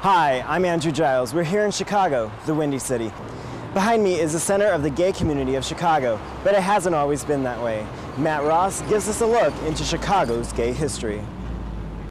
Hi, I'm Andrew Giles. We're here in Chicago, the Windy City. Behind me is the center of the gay community of Chicago, but it hasn't always been that way. Matt Ross gives us a look into Chicago's gay history.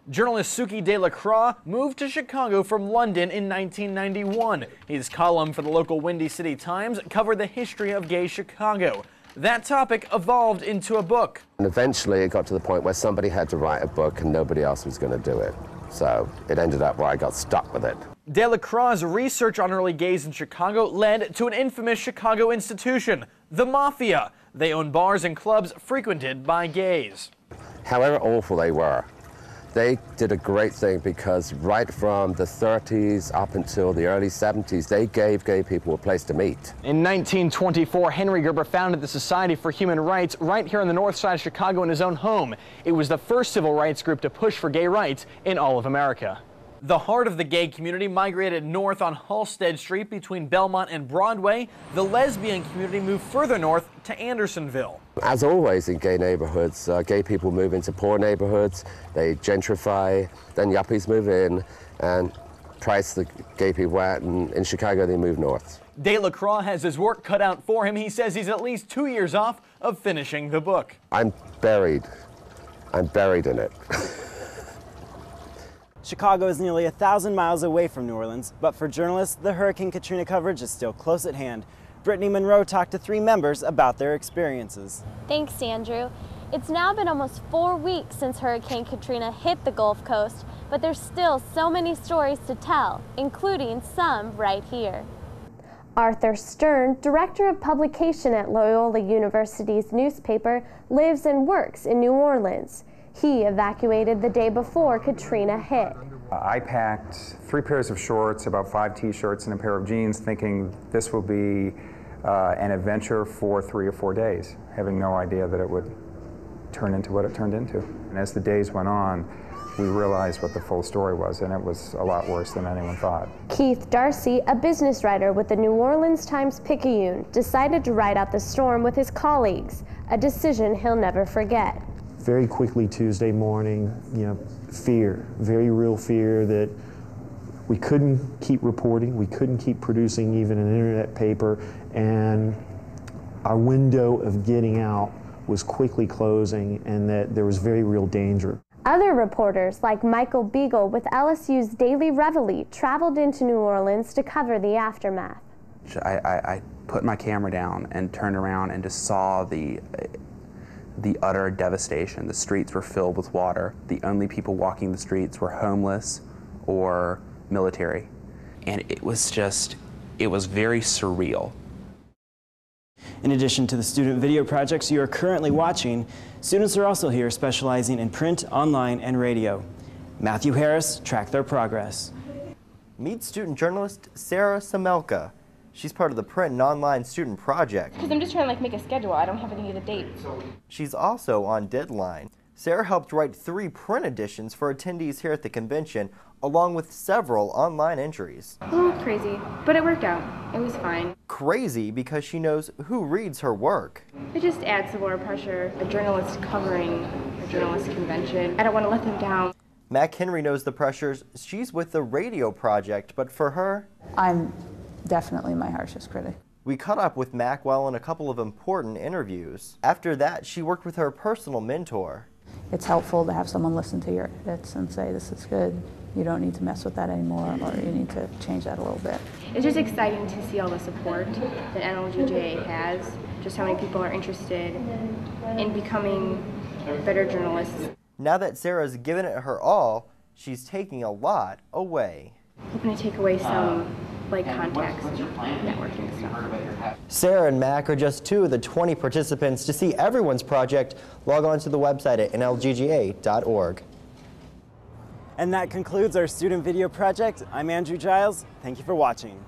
Journalist Suki Delacroix moved to Chicago from London in 1991. His column for the local Windy City Times covered the history of gay Chicago. That topic evolved into a book. And eventually it got to the point where somebody had to write a book and nobody else was going to do it. So it ended up where I got stuck with it. Delacroix's research on early gays in Chicago led to an infamous Chicago institution, the Mafia. They own bars and clubs frequented by gays. However awful they were, they did a great thing because right from the 30s up until the early 70s, they gave gay people a place to meet. In 1924, Henry Gerber founded the Society for Human Rights right here on the north side of Chicago in his own home. It was the first civil rights group to push for gay rights in all of America. The heart of the gay community migrated north on Halsted Street between Belmont and Broadway. The lesbian community moved further north to Andersonville. As always in gay neighborhoods, gay people move into poor neighborhoods, they gentrify, then yuppies move in and price the gay people out, and in Chicago they move north. Delacroix has his work cut out for him. He says he's at least 2 years off of finishing the book. I'm buried in it. Chicago is nearly 1,000 miles away from New Orleans, but for journalists, the Hurricane Katrina coverage is still close at hand. Brittany Monroe talked to 3 members about their experiences. Thanks, Andrew. It's now been almost 4 weeks since Hurricane Katrina hit the Gulf Coast, but there's still so many stories to tell, including some right here. Arthur Stern, director of publication at Loyola University's newspaper, lives and works in New Orleans. He evacuated the day before Katrina hit. I packed 3 pairs of shorts, about 5 t-shirts, and a pair of jeans, thinking this will be an adventure for 3 or 4 days, having no idea that it would turn into what it turned into. And as the days went on, we realized what the full story was, and it was a lot worse than anyone thought. Keith Darcy, a business writer with the New Orleans Times-Picayune, decided to ride out the storm with his colleagues, a decision he'll never forget. Very quickly Tuesday morning, fear, very real fear that we couldn't keep reporting, we couldn't keep producing even an internet paper, and our window of getting out was quickly closing, and that there was very real danger. Other reporters, like Michael Beagle with LSU's Daily Reveille, traveled into New Orleans to cover the aftermath. I put my camera down and turned around and just saw the utter devastation. The streets were filled with water. The only people walking the streets were homeless or military. And it was very surreal. In addition to the student video projects you are currently watching, students are also here specializing in print, online, and radio. Matthew Harris tracked their progress. Meet student journalist Sarah Samelka. She's part of the print and online student project. Because I'm just trying to make a schedule. I don't have any of the dates. She's also on deadline. Sarah helped write 3 print editions for attendees here at the convention, along with several online entries. A little crazy, but it worked out. It was fine. Crazy because she knows who reads her work. It just adds some more pressure. A journalist covering a journalist convention. I don't want to let them down. Mac Henry knows the pressures. She's with the radio project, but for her, I'm definitely my harshest critic. We caught up with Mac while in a couple of important interviews. After that, she worked with her personal mentor. It's helpful to have someone listen to your edits and say, this is good, you don't need to mess with that anymore, or you need to change that a little bit. It's just exciting to see all the support that NLGJ has, just how many people are interested in becoming better journalists. Now that Sarah's given it her all, she's taking a lot away. I'm going to take away some contacts, networking stuff. Sarah and Mac are just 2 of the 20 participants. To see everyone's project, log on to the website at nlgga.org. And that concludes our student video project. I'm Andrew Giles. Thank you for watching.